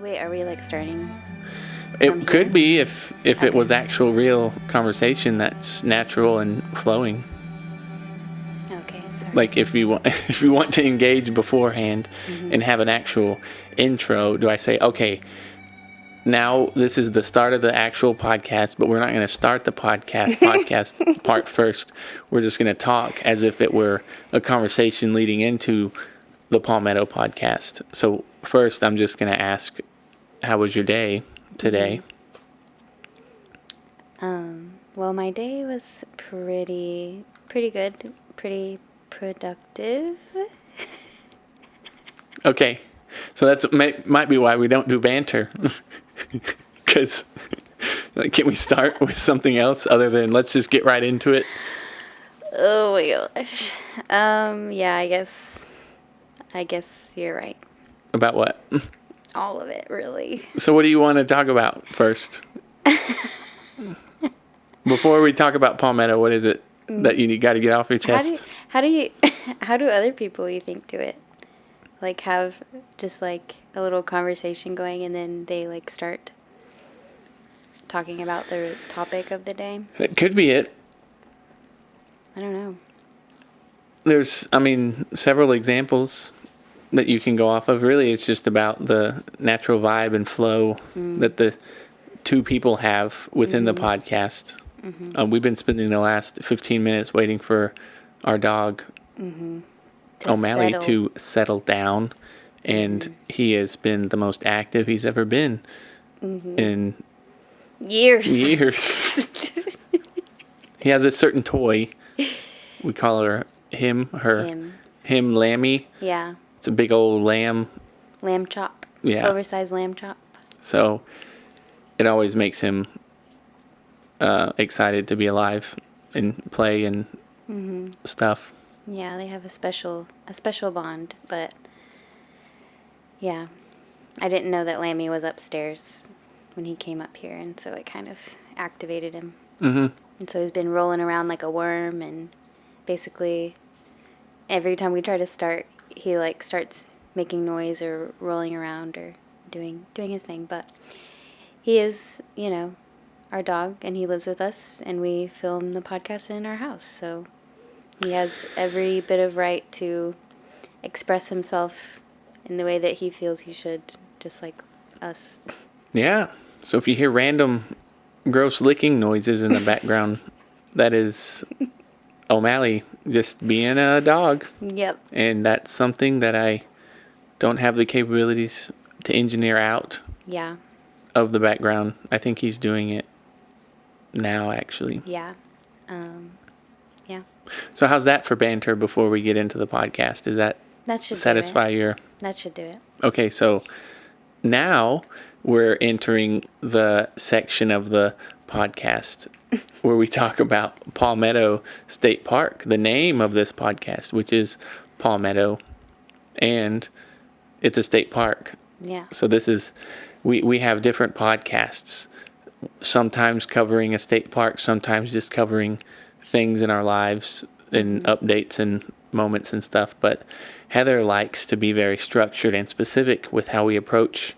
Wait, are we like starting? It could be if Okay. it was actual real conversation that's natural and flowing. Okay, sorry. Like if you want to engage beforehand and have an actual intro, do I say, okay, now this is the start of the actual podcast, but we're not going to start the podcast part first. We're just going to talk as if it were a conversation leading into the Palmetto podcast. So first, I'm just going to ask, how was your day today? Well, my day was pretty good, pretty productive. Okay, so that's might be why we don't do banter. Because can we start with something else other than let's just get right into it? Oh my gosh. Yeah, I guess you're right. About what? All of it, really. So what do you want to talk about first? Before we talk about Palmetto, what is it that you got to get off your chest? How do other people you think do it? Like have just like a little conversation going and then they like start talking about the topic of the day? That could be it. I don't know. There's, several examples that you can go off of. Really, it's just about the natural vibe and flow that the two people have within the podcast. We've been spending the last 15 minutes waiting for our dog, O'Malley, to settle down. And he has been the most active he's ever been in Years. He has a certain toy. We call him, Lammy. Yeah. It's a big old lamb. Lamb chop. Yeah. Oversized lamb chop. So it always makes him excited to be alive and play and stuff. Yeah, they have a special bond, but yeah. I didn't know that Lammy was upstairs when he came up here, and so it kind of activated him. Mm-hmm. And so he's been rolling around like a worm, and basically every time we try to start, he like starts making noise or rolling around or doing his thing. But he is, our dog, and he lives with us, and we film the podcast in our house. So he has every bit of right to express himself in the way that he feels he should, just like us. Yeah. So if you hear random gross licking noises in the background, that is O'Malley just being a dog. Yep. And that's something that I don't have the capabilities to engineer out. Yeah. Of the background. I think he's doing it now, actually. Yeah. Yeah. So how's that for banter before we get into the podcast? Does that should satisfy your... That should do it. Okay, so now we're entering the section of the podcast where we talk about Palmetto State Park, the name of this podcast, which is Palmetto, and it's a state park. Yeah. So this is, we have different podcasts, sometimes covering a state park, sometimes just covering things in our lives and updates and moments and stuff. But Heather likes to be very structured and specific with how we approach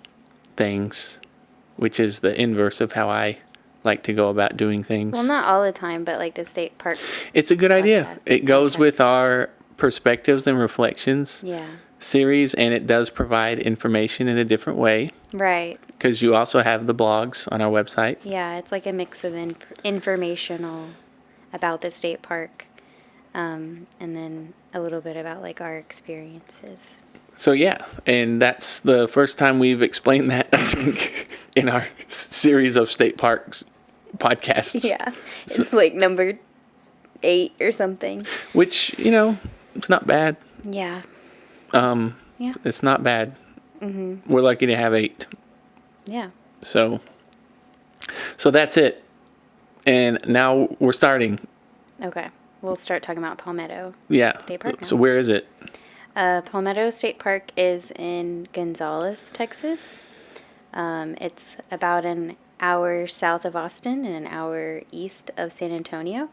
things, which is the inverse of how I like to go about doing things. Well, not all the time, but like the state park. It's a good idea. It goes with our perspectives and reflections series, and it does provide information in a different way. Right. Because you also have the blogs on our website. Yeah, it's like a mix of informational about the state park, and then a little bit about like our experiences. So yeah, and that's the first time we've explained that, I think, in our series of state parks podcasts. Yeah, it's like number 8 or something. Which, it's not bad. Yeah. Yeah. It's not bad. Mm-hmm. We're lucky to have 8. Yeah. So that's it. And now we're starting. Okay. We'll start talking about Palmetto State Park now. So where is it? Palmetto State Park is in Gonzales, Texas. It's about an hour south of Austin and an hour east of San Antonio.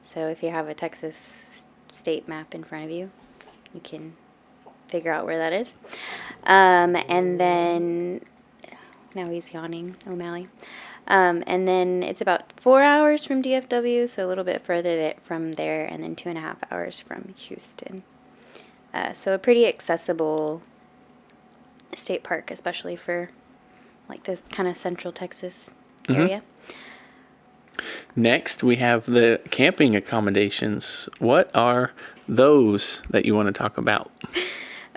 So if you have a Texas state map in front of you, you can figure out where that is. And then Now he's yawning, O'Malley. And then it's about 4 hours from DFW, so a little bit further from there, and then 2.5 hours from Houston. So a pretty accessible state park, especially for like this kind of central Texas area. Next, we have the camping accommodations. What are those that you want to talk about?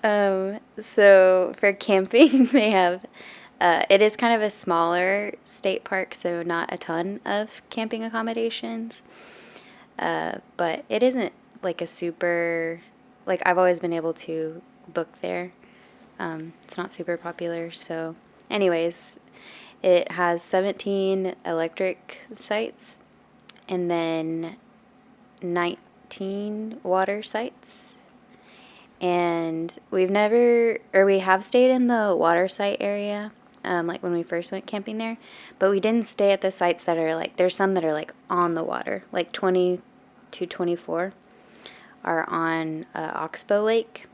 So for camping, they have, it is kind of a smaller state park, so not a ton of camping accommodations. But it isn't like a super, like I've always been able to book there. It's not super popular. So anyways, it has 17 electric sites and then 19 water sites. And we have stayed in the water site area, like when we first went camping there, but we didn't stay at the sites that are like, there's some that are like on the water, like 20 to 24 are on Oxbow Lake.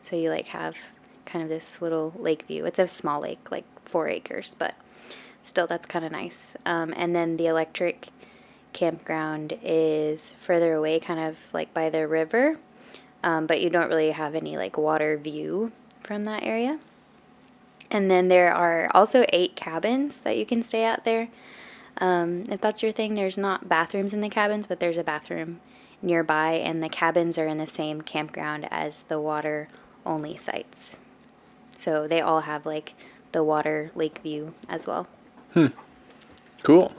So you like have kind of this little lake view. It's a small lake, like 4 acres, but still that's kind of nice. And then the electric campground is further away, kind of like by the river. But you don't really have any like water view from that area. And then there are also 8 cabins that you can stay at there. If that's your thing, there's not bathrooms in the cabins, but there's a bathroom nearby, and the cabins are in the same campground as the water only sites. So they all have like the water lake view as well. Cool.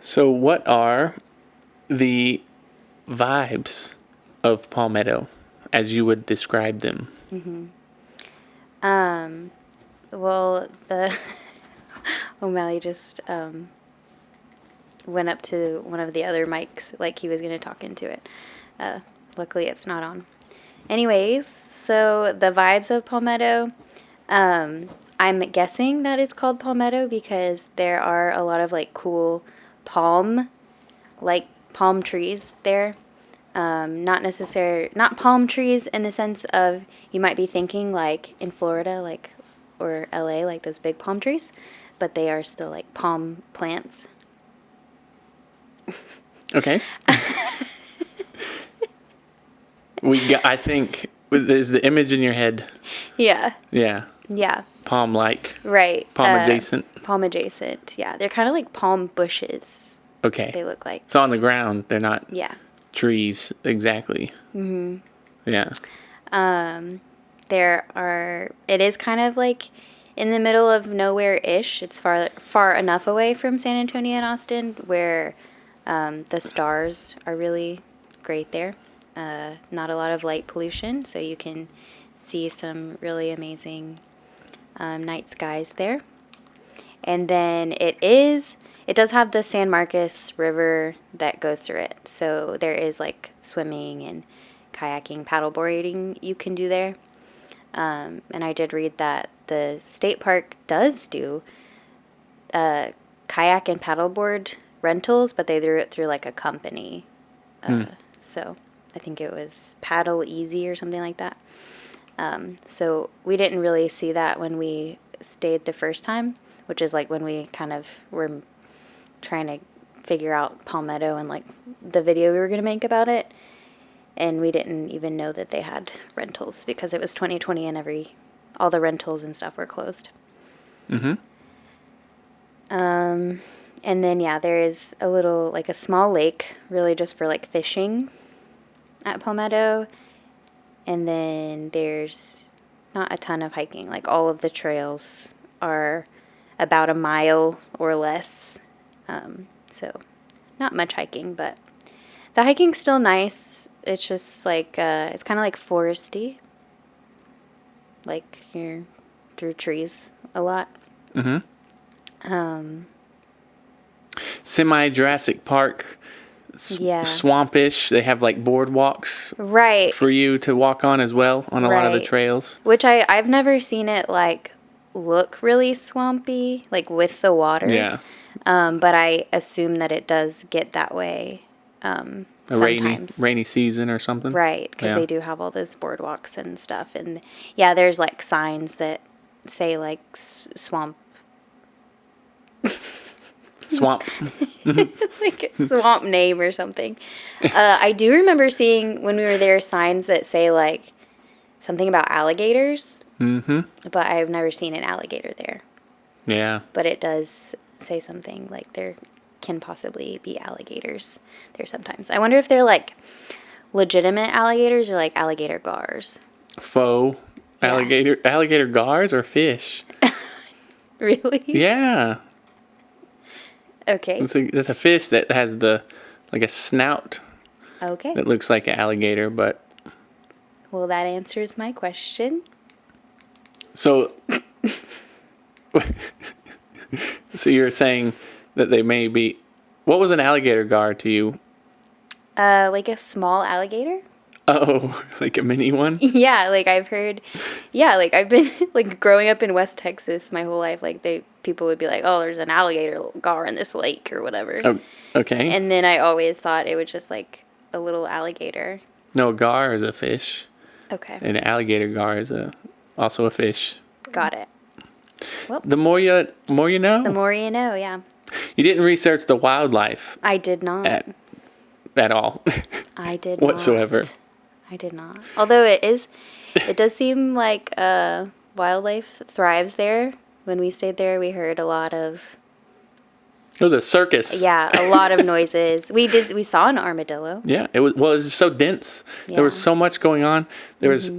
So what are the vibes of Palmetto as you would describe them? Well, the O'Malley just went up to one of the other mics like he was going to talk into it. Luckily, it's not on. Anyways, so the vibes of Palmetto, I'm guessing that it's called Palmetto because there are a lot of like cool palm trees there. Not palm trees in the sense of you might be thinking like in Florida, like, or LA, like those big palm trees, but they are still like palm plants. Okay. I think, is the image in your head? Yeah. Yeah. Yeah. Palm-like. Right. Palm adjacent. Palm adjacent. Yeah. They're kind of like palm bushes. Okay. They look like. So on the ground, they're not Yeah. trees exactly. Yeah. It is kind of like in the middle of nowhere-ish. It's far enough away from San Antonio and Austin where the stars are really great there. Not a lot of light pollution, so you can see some really amazing night skies there. And then it does have the San Marcos River that goes through it. So there is like swimming and kayaking, paddleboarding you can do there. And I did read that the state park does do kayak and paddleboard rentals, but they do it through like a company. So I think it was Paddle Easy or something like that. So we didn't really see that when we stayed the first time, which is like when we kind of were trying to figure out Palmetto and like the video we were going to make about it. And we didn't even know that they had rentals because it was 2020 and all the rentals and stuff were closed. And then, yeah, there is a small lake, really just for like fishing at Palmetto. And then there's not a ton of hiking. Like all of the trails are about a mile or less. So not much hiking, but the hiking's still nice. It's just like, it's kind of like foresty. Like you're through trees a lot. Semi-Jurassic Park, swampish. They have like boardwalks for you to walk on as well on a lot of the trails. Which I've never seen it like look really swampy, like with the water. Yeah. But I assume that it does get that way sometimes. Rainy season or something. Right, because they do have all those boardwalks and stuff. And yeah, there's like signs that say like swamp Swamp. like a swamp name or something. I do remember seeing when we were there signs that say like something about alligators, but I've never seen an alligator there. Yeah. But it does say something like there can possibly be alligators there sometimes. I wonder if they're like legitimate alligators or like alligator gars. Faux alligator gars or fish. Really? Yeah. Okay. It's a fish that has like a snout Okay. that looks like an alligator, but Well, that answers my question. so so you're saying that they may be. What was an alligator gar to you? Like a small alligator? Oh, like a mini one? Yeah, like I've heard, yeah, like I've been like growing up in West Texas my whole life. Like people would be like, "Oh, there's an alligator gar in this lake" or whatever. Oh, okay. And then I always thought it was just like a little alligator. No, gar is a fish. Okay, And alligator gar is also a fish. got it. Well, The more you know. the more you know. Yeah, You didn't research the wildlife I did not. at all I did whatsoever. not. I did not. Although it does seem like wildlife thrives there. When we stayed there, we heard a lot of It was a circus. yeah, a lot of noises. We saw an armadillo. Yeah, it was so dense. There was Yeah. so much going on. There was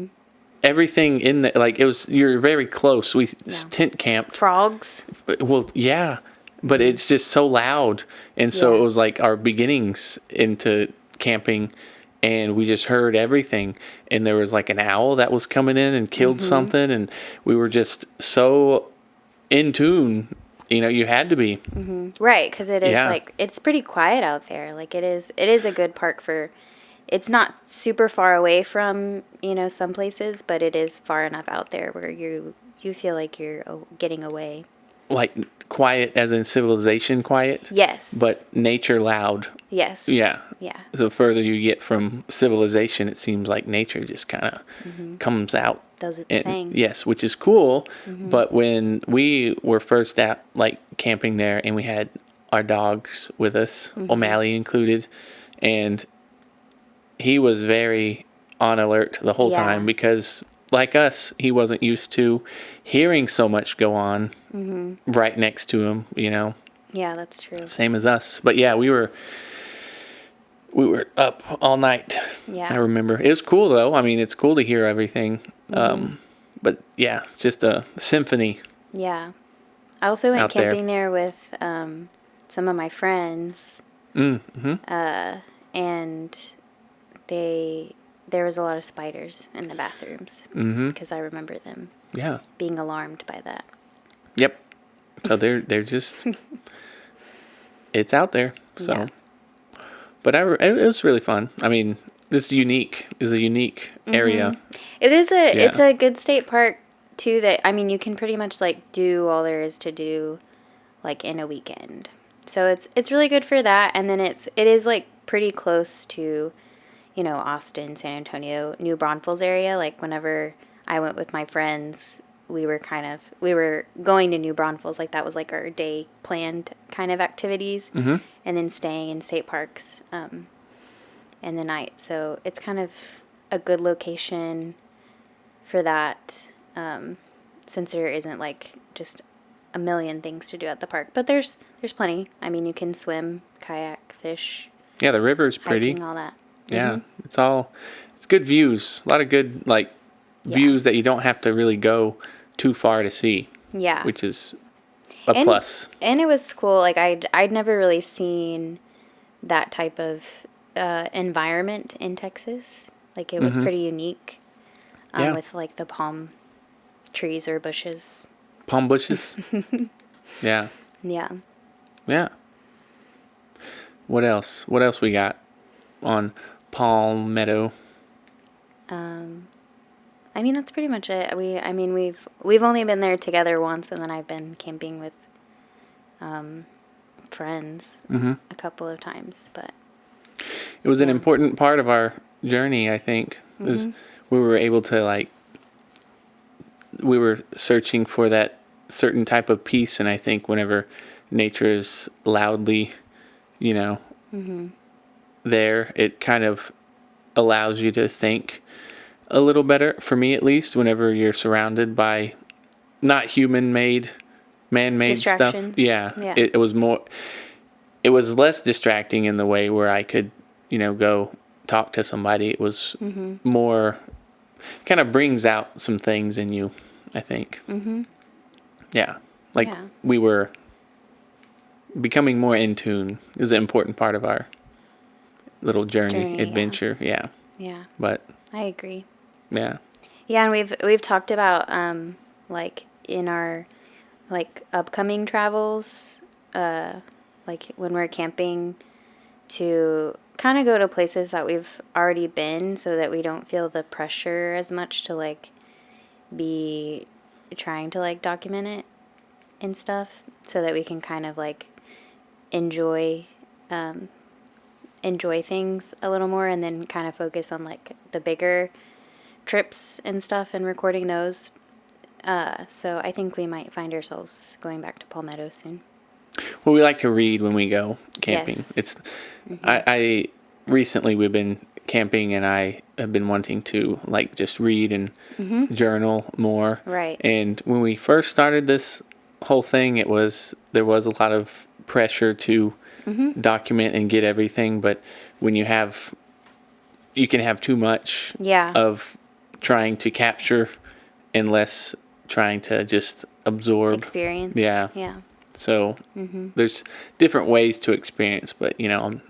everything in the like you're very close. We tent camped. Frogs. Well, yeah, but it's just so loud, and so Yeah. it was like our beginnings into camping, and we just heard everything. And there was like an owl that was coming in and killed something, and we were just so in tune. You know, you had to be. Right, because it is Yeah. like it's pretty quiet out there. Like it is a good park for. It's not super far away from some places, but it is far enough out there where you feel like you're getting away. Like quiet as in civilization quiet. Yes. But nature loud. Yes. Yeah. Yeah. So further you get from civilization, it seems like nature just kind of comes out. Does its thing. Yes, which is cool. But when we were first at like camping there and we had our dogs with us, O'Malley included, and he was very on alert the whole Yeah. time because like us, he wasn't used to hearing so much go on right next to him, Yeah, that's true. same as us. But yeah, we were up all night. Yeah. I remember. It was cool though. I mean, it's cool to hear everything. But yeah, it's just a symphony. Yeah. I also went Out there. camping there with some of my friends. And there was a lot of spiders in the bathrooms because I remember them Yeah. being alarmed by that. Yep. So they're just it's out there. So, Yeah. but it was really fun. I mean, this is a unique area. It's a good state park too. That I mean, you can pretty much like do all there is to do, like in a weekend. So it's really good for that. And then it is like pretty close to, Austin, San Antonio, New Braunfels area. Like whenever I went with my friends, we were going to New Braunfels. Like that was like our day planned kind of activities, and then staying in state parks in the night. So it's kind of a good location for that, since there isn't like just a million things to do at the park. But there's plenty. I mean, you can swim, kayak, fish, Yeah, the river's pretty. hiking, all that. Yeah, it's good views. A lot of good like views that you don't have to really go too far to see, Yeah. which is a plus. And it was cool. Like I'd never really seen that type of environment in Texas. Like it was pretty unique, Yeah. with like the palm trees or bushes. Palm bushes. Yeah. Yeah. Yeah. What else? What else we got on Palmetto? I mean, that's pretty much it. We've only been there together once, and then I've been camping with friends a couple of times. But It was an important part of our journey, I think. We were able to we were searching for that certain type of peace. And I think whenever nature is loudly, you know, there, it kind of allows you to think a little better, for me at least, whenever you're surrounded by not human-made, man-made stuff. Distractions. Yeah. Yeah. It was more, it was less distracting in the way where I could, go talk to somebody. It was more, kind of brings out some things in you, I think. Yeah. Like Yeah. we were becoming more in tune is an important part of our little journey Yeah. adventure. Yeah. Yeah. But I agree. yeah. Yeah, and we've talked about like in our like upcoming travels, like when we're camping, to kind of go to places that we've already been so that we don't feel the pressure as much to like be trying to like document it and stuff, so that we can kind of like enjoy things a little more, and then kind of focus on like the bigger trips and stuff and recording those. So I think we might find ourselves going back to Palmetto soon. Well, we like to read when we go camping. Yes. It's I recently we've been camping, and I have been wanting to like just read and journal more. Right. And when we first started this whole thing, there was a lot of pressure to document and get everything, but when you can have too much Yeah. of trying to capture and less trying to just absorb. Experience. Yeah. Yeah. So there's different ways to experience, but on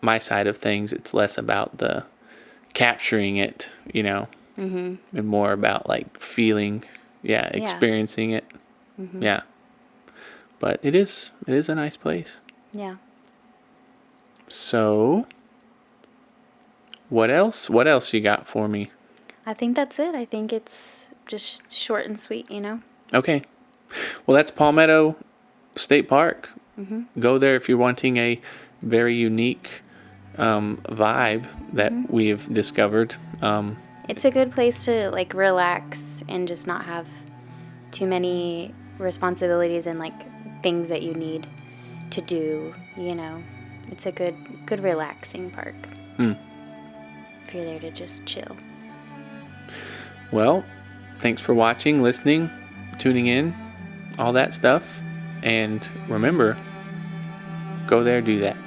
my side of things, it's less about the capturing it, and more about like feeling, experiencing it. Yeah. But it is a nice place. Yeah. So what else? What else you got for me? I think that's it. I think it's just short and sweet, Okay. Well, that's Palmetto State Park. Go there if you're wanting a very unique vibe that we've discovered. It's a good place to like relax and just not have too many responsibilities and like things that you need to do, It's a good relaxing park. If you're there to just chill. Well, thanks for watching, listening, tuning in, all that stuff. And remember, go there, do that.